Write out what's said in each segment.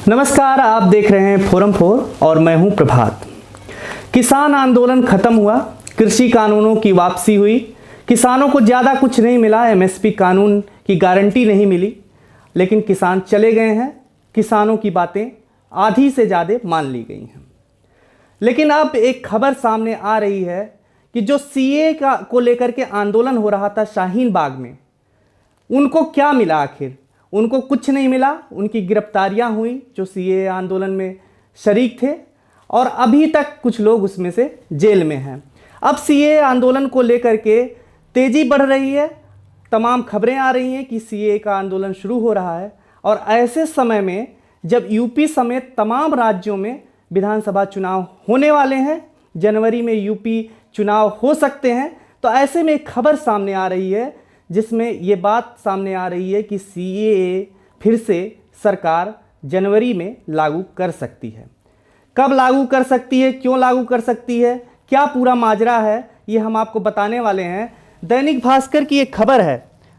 नमस्कार, आप देख रहे हैं फोरम 4 और मैं हूं प्रभात। किसान आंदोलन खत्म हुआ, कृषि कानूनों की वापसी हुई। किसानों को ज़्यादा कुछ नहीं मिला, एमएसपी कानून की गारंटी नहीं मिली, लेकिन किसान चले गए हैं। किसानों की बातें आधी से ज़्यादा मान ली गई हैं। लेकिन अब एक खबर सामने आ रही है कि जो सीए को लेकर के आंदोलन हो रहा था शाहीन बाग में, उनको क्या मिला आखिर? उनको कुछ नहीं मिला। उनकी गिरफ्तारियां हुई जो सीए आंदोलन में शरीक थे, और अभी तक कुछ लोग उसमें से जेल में हैं। अब सीए आंदोलन को लेकर के तेज़ी बढ़ रही है। तमाम खबरें आ रही हैं कि सीए का आंदोलन शुरू हो रहा है, और ऐसे समय में जब यूपी समेत तमाम राज्यों में विधानसभा चुनाव होने वाले हैं, जनवरी में यूपी चुनाव हो सकते हैं, तो ऐसे में एक खबर सामने आ रही है जिसमें ये बात सामने आ रही है कि सीएए फिर से सरकार जनवरी में लागू कर सकती है। कब लागू कर सकती है, क्यों लागू कर सकती है, क्या पूरा माजरा है, ये हम आपको बताने वाले हैं। दैनिक भास्कर की एक खबर है।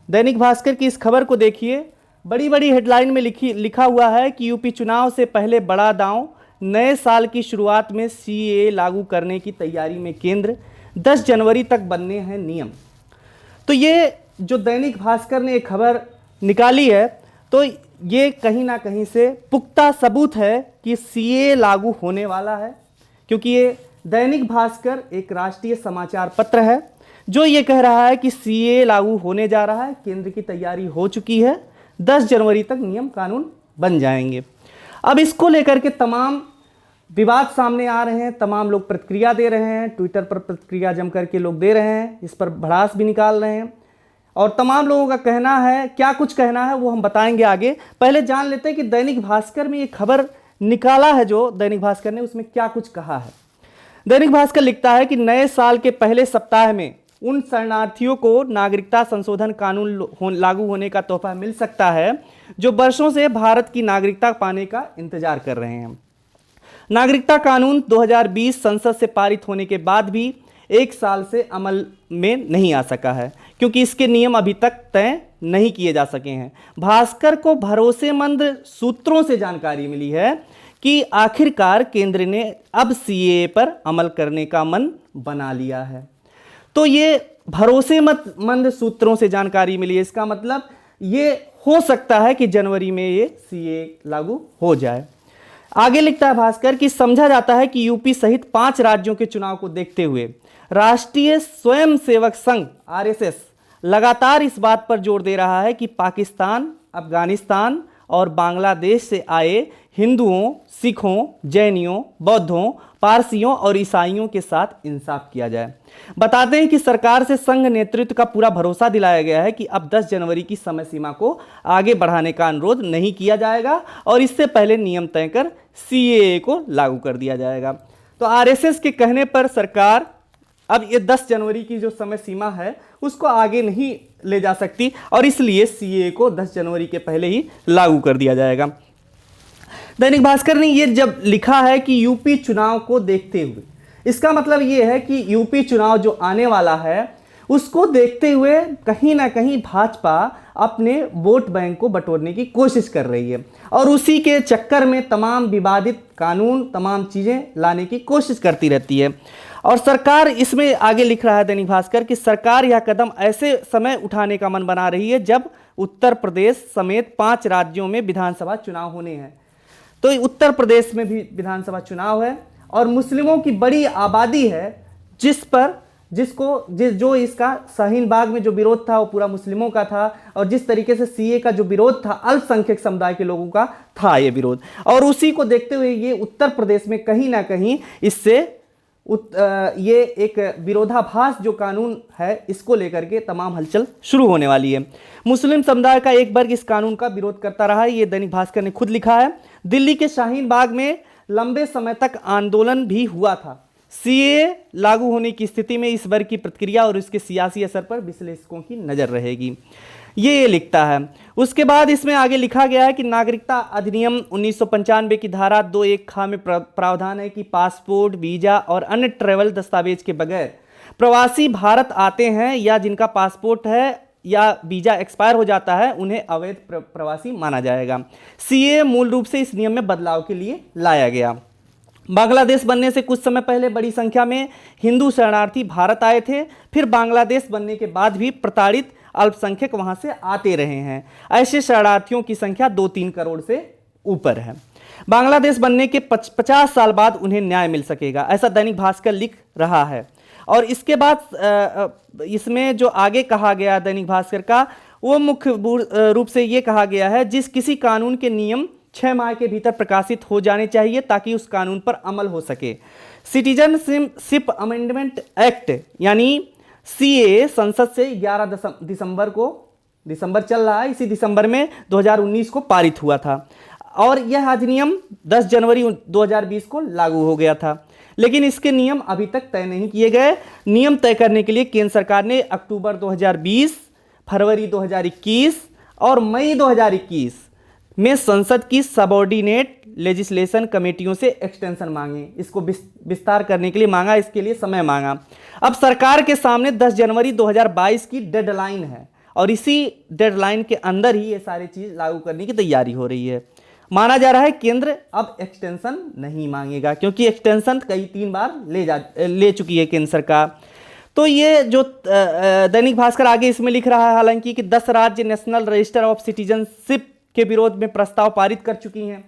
दैनिक भास्कर की इस खबर को देखिए। बड़ी बड़ी हेडलाइन में लिखा हुआ है कि यूपी चुनाव से पहले बड़ा दांव, नए साल की शुरुआत में सीएए लागू करने की तैयारी में केंद्र, 10 जनवरी तक बनने हैं नियम। तो ये जो दैनिक भास्कर ने एक खबर निकाली है, तो ये कहीं ना कहीं से पुख्ता सबूत है कि सीए लागू होने वाला है, क्योंकि ये दैनिक भास्कर एक राष्ट्रीय समाचार पत्र है जो ये कह रहा है कि सीए लागू होने जा रहा है, केंद्र की तैयारी हो चुकी है, 10 जनवरी तक नियम कानून बन जाएंगे। अब इसको लेकर के तमाम विवाद सामने आ रहे हैं, तमाम लोग प्रतिक्रिया दे रहे हैं, ट्विटर पर प्रतिक्रिया जम करके लोग दे रहे हैं, इस पर भड़ास भी निकाल रहे हैं, और तमाम लोगों का कहना है, क्या कुछ कहना है वो हम बताएंगे आगे। पहले जान लेते हैं कि दैनिक भास्कर में ये खबर निकाला है, जो दैनिक भास्कर ने, उसमें क्या कुछ कहा है। दैनिक भास्कर लिखता है कि नए साल के पहले सप्ताह में उन शरणार्थियों को नागरिकता संशोधन कानून लागू होने का तोहफा मिल सकता है जो वर्षों से भारत की नागरिकता पाने का इंतजार कर रहे हैं। नागरिकता कानून 2020 संसद से पारित होने के बाद भी 1 साल से अमल में नहीं आ सका है, क्योंकि इसके नियम अभी तक तय नहीं किए जा सके हैं। भास्कर को भरोसेमंद सूत्रों से जानकारी मिली है कि आखिरकार केंद्र ने अब सीएए पर अमल करने का मन बना लिया है। तो ये भरोसेमंद सूत्रों से जानकारी मिली है, इसका मतलब ये हो सकता है कि जनवरी में ये सीएए लागू हो जाए। आगे लिखता है भास्कर कि समझा जाता है कि यूपी सहित 5 राज्यों के चुनाव को देखते हुए राष्ट्रीय स्वयंसेवक संघ आरएसएस लगातार इस बात पर जोर दे रहा है कि पाकिस्तान, अफगानिस्तान और बांग्लादेश से आए हिंदुओं, सिखों, जैनियों, बौद्धों, पारसियों और ईसाइयों के साथ इंसाफ किया जाए। बताते हैं कि सरकार से संघ नेतृत्व का पूरा भरोसा दिलाया गया है कि अब 10 जनवरी की समय सीमा को आगे बढ़ाने का अनुरोध नहीं किया जाएगा, और इससे पहले नियम तय कर सीएए को लागू कर दिया जाएगा। तो आरएसएस के कहने पर सरकार अब ये 10 जनवरी की जो समय सीमा है उसको आगे नहीं ले जा सकती, और इसलिए सीएए को 10 जनवरी के पहले ही लागू कर दिया जाएगा। दैनिक भास्कर ने ये जब लिखा है कि यूपी चुनाव को देखते हुए, इसका मतलब ये है कि यूपी चुनाव जो आने वाला है उसको देखते हुए कहीं ना कहीं भाजपा अपने वोट बैंक को बटोरने की कोशिश कर रही है, और उसी के चक्कर में तमाम विवादित कानून, तमाम चीज़ें लाने की कोशिश करती रहती है। और सरकार, इसमें आगे लिख रहा है दैनिक भास्कर कि सरकार यह कदम ऐसे समय उठाने का मन बना रही है जब उत्तर प्रदेश समेत 5 राज्यों में विधानसभा चुनाव होने हैं। तो उत्तर प्रदेश में भी विधानसभा चुनाव है, और मुस्लिमों की बड़ी आबादी है जो इसका शाहीन बाग में जो विरोध था वो पूरा मुस्लिमों का था, और जिस तरीके से सीए का जो विरोध था अल्पसंख्यक समुदाय के लोगों का था ये विरोध, और उसी को देखते हुए ये उत्तर प्रदेश में कहीं ना कहीं इससे ये एक विरोधाभास जो कानून है इसको लेकर के तमाम हलचल शुरू होने वाली है। मुस्लिम समुदाय का एक वर्ग इस कानून का विरोध करता रहा है, ये दैनिक भास्कर ने खुद लिखा है। दिल्ली के शाहीन बाग में लंबे समय तक आंदोलन भी हुआ था। सीए लागू होने की स्थिति में इस वर्ग की प्रतिक्रिया और इसके सियासी असर पर विश्लेषकों की नज़र रहेगी, ये लिखता है। उसके बाद इसमें आगे लिखा गया है कि नागरिकता अधिनियम 1995 की धारा 2(1) ख में प्रावधान है कि पासपोर्ट, वीजा और अन्य ट्रैवल दस्तावेज के बगैर प्रवासी भारत आते हैं या जिनका पासपोर्ट है या वीज़ा एक्सपायर हो जाता है उन्हें अवैध प्रवासी माना जाएगा। सीए मूल रूप से इस नियम में बदलाव के लिए लाया गया। बांग्लादेश बनने से कुछ समय पहले बड़ी संख्या में हिंदू शरणार्थी भारत आए थे। फिर बांग्लादेश बनने के बाद भी प्रताड़ित अल्पसंख्यक वहां से आते रहे हैं। ऐसे शरणार्थियों की संख्या 2-3 करोड़ से ऊपर है। बांग्लादेश बनने के 50 साल बाद उन्हें न्याय मिल सकेगा, ऐसा दैनिक भास्कर लिख रहा है। और इसके बाद इसमें जो आगे कहा गया दैनिक भास्कर का, वो मुख्य रूप से ये कहा गया है, जिस किसी कानून के नियम 6 माह के भीतर प्रकाशित हो जाने चाहिए ताकि उस कानून पर अमल हो सके। सिटीजनशिप अमेंडमेंट एक्ट यानी सीए संसद से 11 दिसंबर चल रहा है, इसी दिसंबर में 2019 को पारित हुआ था और यह अधिनियम 10 जनवरी 2020 को लागू हो गया था। लेकिन इसके नियम अभी तक तय नहीं किए गए। नियम तय करने के लिए केंद्र सरकार ने अक्टूबर 2020, फरवरी 2021 और मई 2021 में संसद की सबऑर्डिनेट लेजिस्लेशन कमेटियों से एक्सटेंशन मांगे, इसको विस्तार करने के लिए मांगा, इसके लिए समय मांगा। अब सरकार के सामने 10 जनवरी 2022 की डेडलाइन है और इसी डेडलाइन के अंदर ही ये सारी चीज़ लागू करने की तैयारी हो रही है। माना जा रहा है केंद्र अब एक्सटेंशन नहीं मांगेगा, क्योंकि एक्सटेंशन कई 3 बार ले चुकी है केंद्र सरकार। तो ये जो दैनिक भास्कर आगे इसमें लिख रहा है हालांकि कि 10 राज्य नेशनल रजिस्टर ऑफ सिटीजनशिप के विरोध में प्रस्ताव पारित कर चुकी हैं,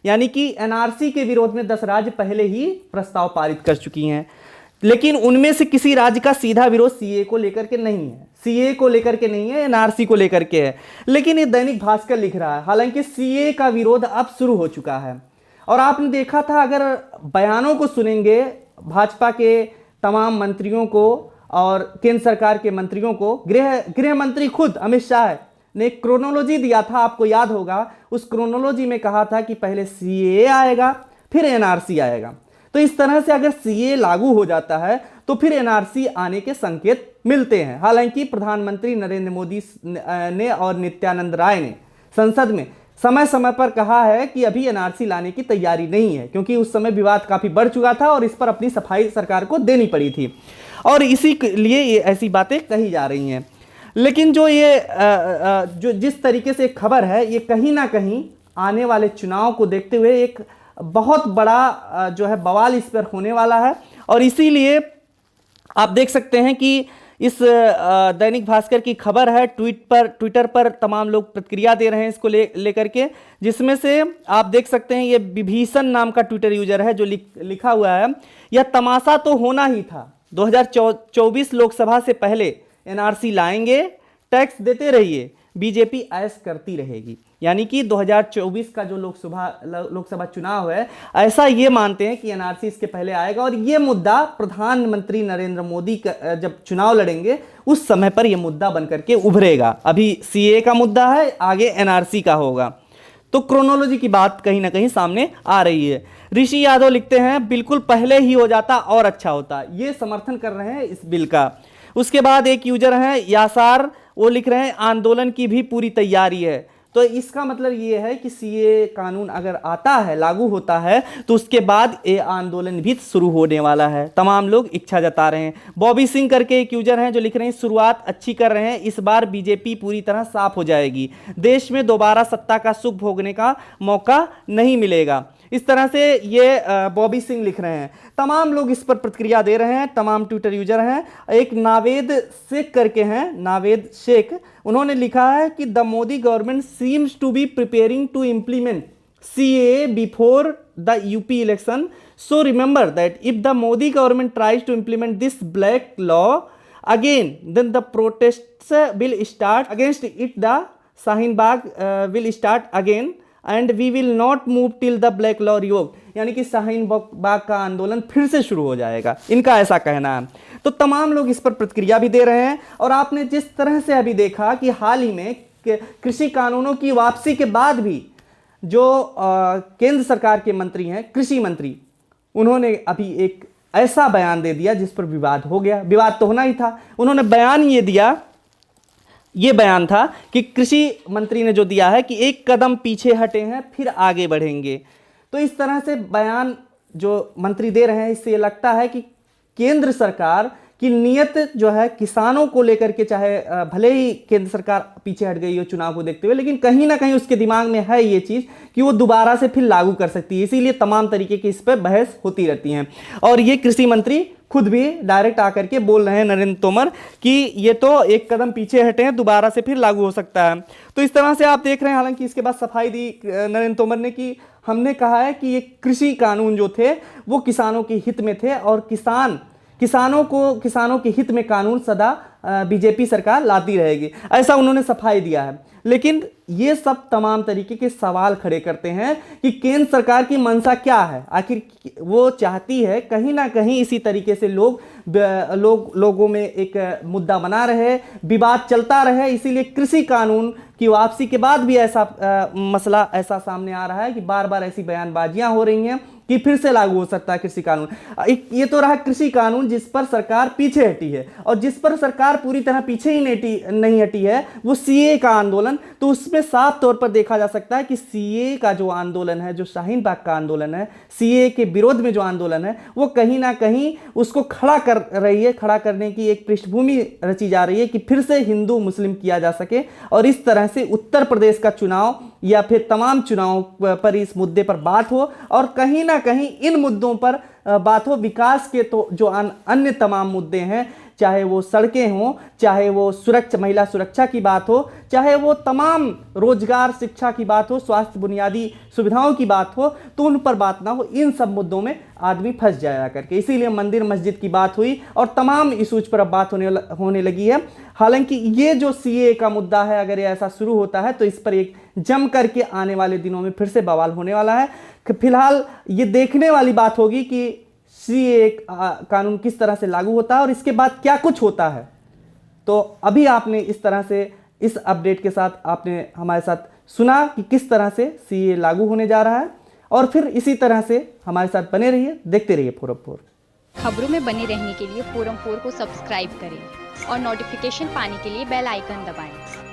यानी कि एनआरसी के विरोध में 10 राज्य पहले ही प्रस्ताव पारित कर चुकी हैं। लेकिन उनमें से किसी राज्य का सीधा विरोध सीए को लेकर के नहीं है, सीए को लेकर के नहीं है, एनआरसी को लेकर के है। लेकिन ये दैनिक भास्कर लिख रहा है हालांकि सीए का विरोध अब शुरू हो चुका है। और आपने देखा था, अगर बयानों को सुनेंगे भाजपा के तमाम मंत्रियों को और केंद्र सरकार के मंत्रियों को, गृह मंत्री खुद अमित शाह ने एक क्रोनोलॉजी दिया था, आपको याद होगा। उस क्रोनोलॉजी में कहा था कि पहले सीए आएगा फिर एनआरसी आएगा। तो इस तरह से अगर सीए लागू हो जाता है तो फिर एनआरसी आने के संकेत मिलते हैं। हालांकि प्रधानमंत्री नरेंद्र मोदी ने और नित्यानंद राय ने संसद में समय समय पर कहा है कि अभी एनआरसी लाने की तैयारी नहीं है, क्योंकि उस समय विवाद काफी बढ़ चुका था और इस पर अपनी सफाई सरकार को देनी पड़ी थी और इसी लिए ये ऐसी बातें कही जा रही हैं। लेकिन जो जिस तरीके से खबर है, ये कहीं ना कहीं आने वाले चुनाव को देखते हुए एक बहुत बड़ा जो है बवाल इस पर होने वाला है। और इसीलिए आप देख सकते हैं कि इस दैनिक भास्कर की खबर है, ट्विटर पर तमाम लोग प्रतिक्रिया दे रहे हैं इसको लेकर के, जिसमें से आप देख सकते हैं ये विभीषण नाम का ट्विटर यूजर है जो लिखा हुआ है, यह तमाशा तो होना ही था। 2024 लोकसभा से पहले एनआरसी लाएंगे, टैक्स देते रहिए, बीजेपी ऐश करती रहेगी। यानी कि 2024 का जो लोकसभा चुनाव है, ऐसा ये मानते हैं कि एनआरसी इसके पहले आएगा और ये मुद्दा प्रधानमंत्री नरेंद्र मोदी का जब चुनाव लड़ेंगे उस समय पर यह मुद्दा बनकर के उभरेगा। अभी सीए का मुद्दा है, आगे एनआरसी का होगा। तो क्रोनोलॉजी की बात कहीं ना कहीं सामने आ रही है। ऋषि यादव लिखते हैं बिल्कुल पहले ही हो जाता और अच्छा होता, ये समर्थन कर रहे हैं इस बिल का। उसके बाद एक यूजर हैं यासार, वो लिख रहे हैं आंदोलन की भी पूरी तैयारी है। तो इसका मतलब ये है कि सीए कानून अगर आता है, लागू होता है, तो उसके बाद ये आंदोलन भी शुरू होने वाला है। तमाम लोग इच्छा जता रहे हैं। बॉबी सिंह करके एक यूजर हैं जो लिख रहे हैं शुरुआत अच्छी कर रहे हैं, इस बार बीजेपी पूरी तरह साफ हो जाएगी, देश में दोबारा सत्ता का सुख भोगने का मौका नहीं मिलेगा। इस तरह से ये बॉबी सिंह लिख रहे हैं। तमाम लोग इस पर प्रतिक्रिया दे रहे हैं, तमाम ट्विटर यूजर हैं। एक नावेद शेख करके हैं, नावेद शेख, उन्होंने लिखा है कि the Modi government seems to be preparing to implement CA before the UP election, so remember that if the Modi government tries to implement this black law again then the protests will start against it, the Shaheen Bagh will start again and we will not move till the black law revoke. यानी कि शाहीन बाग का आंदोलन फिर से शुरू हो जाएगा, इनका ऐसा कहना है। तो तमाम लोग इस पर प्रतिक्रिया भी दे रहे हैं। और आपने जिस तरह से अभी देखा कि हाल ही में कृषि कानूनों की वापसी के बाद भी जो केंद्र सरकार के मंत्री हैं, कृषि मंत्री, उन्होंने अभी एक ऐसा बयान दे दिया जिस पर विवाद हो गया। विवाद तो होना ही था। उन्होंने बयान ये बयान था कि कृषि मंत्री ने जो दिया है कि एक कदम पीछे हटे हैं फिर आगे बढ़ेंगे। तो इस तरह से बयान जो मंत्री दे रहे हैं, इससे ये लगता है कि केंद्र सरकार कि नियत जो है किसानों को लेकर के, चाहे भले ही केंद्र सरकार पीछे हट गई हो चुनाव को देखते हुए, लेकिन कहीं ना कहीं उसके दिमाग में है ये चीज़ कि वो दोबारा से फिर लागू कर सकती है। इसीलिए तमाम तरीके की इस पर बहस होती रहती हैं। और ये कृषि मंत्री खुद भी डायरेक्ट आकर के बोल रहे हैं, नरेंद्र तोमर, कि ये तो एक कदम पीछे हटे हैं, दोबारा से फिर लागू हो सकता है। तो इस तरह से आप देख रहे हैं। हालांकि इसके बाद सफाई दी नरेंद्र तोमर ने कि हमने कहा है कि ये कृषि कानून जो थे वो किसानों के हित में थे और किसानों के हित में कानून सदा बीजेपी सरकार लाती रहेगी, ऐसा उन्होंने सफाई दिया है। लेकिन ये सब तमाम तरीके के सवाल खड़े करते हैं कि केंद्र सरकार की मंशा क्या है। आखिर वो चाहती है कहीं ना कहीं इसी तरीके से लोगों में एक मुद्दा बना रहे, विवाद चलता रहे। इसीलिए कृषि कानून की वापसी के बाद भी ऐसा मसला ऐसा सामने आ रहा है कि बार बार ऐसी बयानबाजियां हो रही हैं कि फिर से लागू हो सकता है कृषि कानून। ये तो रहा कृषि कानून जिस पर सरकार पीछे हटी है, और जिस पर सरकार पूरी तरह पीछे ही नहीं हटी है वो सीए का आंदोलन। तो उसमें साफ तौर पर देखा जा सकता है कि सीए का जो आंदोलन है, जो शाहीन बाग का आंदोलन है, सीए के विरोध में जो आंदोलन है, वो कहीं ना कहीं उसको खड़ा करने की एक पृष्ठभूमि रची जा रही है कि फिर से हिंदू मुस्लिम किया जा सके। और इस तरह से उत्तर प्रदेश का चुनाव या फिर तमाम चुनाव पर इस मुद्दे पर बात हो, और कहीं ना कहीं इन मुद्दों पर बात हो। विकास के तो जो अन्य तमाम मुद्दे हैं, चाहे वो सड़कें हों, चाहे वो महिला सुरक्षा की बात हो, चाहे वो तमाम रोजगार शिक्षा की बात हो, स्वास्थ्य बुनियादी सुविधाओं की बात हो, तो उन पर बात ना हो। इन सब मुद्दों में आदमी फंस जाया करके, इसीलिए मंदिर मस्जिद की बात हुई और तमाम इशूज पर अब बात होने लगी है। हालांकि ये जो सीए का मुद्दा है, अगर ये ऐसा शुरू होता है तो इस पर एक जम करके आने वाले दिनों में फिर से बवाल होने वाला है। फिलहाल ये देखने वाली बात होगी कि सीए कानून किस तरह से लागू होता है और इसके बाद क्या कुछ होता है। तो अभी आपने इस तरह से इस अपडेट के साथ आपने हमारे साथ सुना कि किस तरह से सीए लागू होने जा रहा है, और फिर इसी तरह से हमारे साथ बने रहिए, देखते रहिए फोरम 4। खबरों में बने रहने के लिए फोरम 4 को सब्सक्राइब करें और नोटिफिकेशन पाने के लिए बेल आइकन दबाएं।